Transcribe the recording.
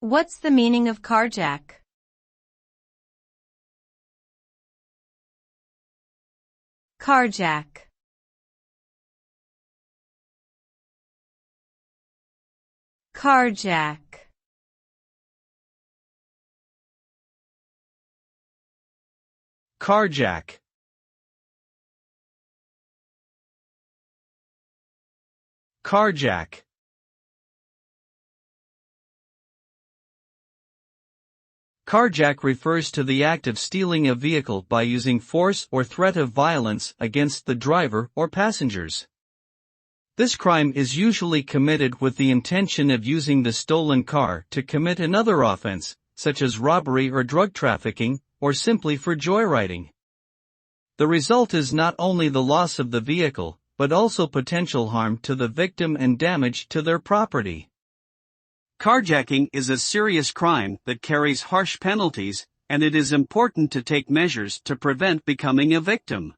What's the meaning of carjack? Carjack. Carjack. Carjack. Carjack. Carjack refers to the act of stealing a vehicle by using force or threat of violence against the driver or passengers. This crime is usually committed with the intention of using the stolen car to commit another offense, such as robbery or drug trafficking, or simply for joyriding. The result is not only the loss of the vehicle, but also potential harm to the victim and damage to their property. Carjacking is a serious crime that carries harsh penalties, and it is important to take measures to prevent becoming a victim.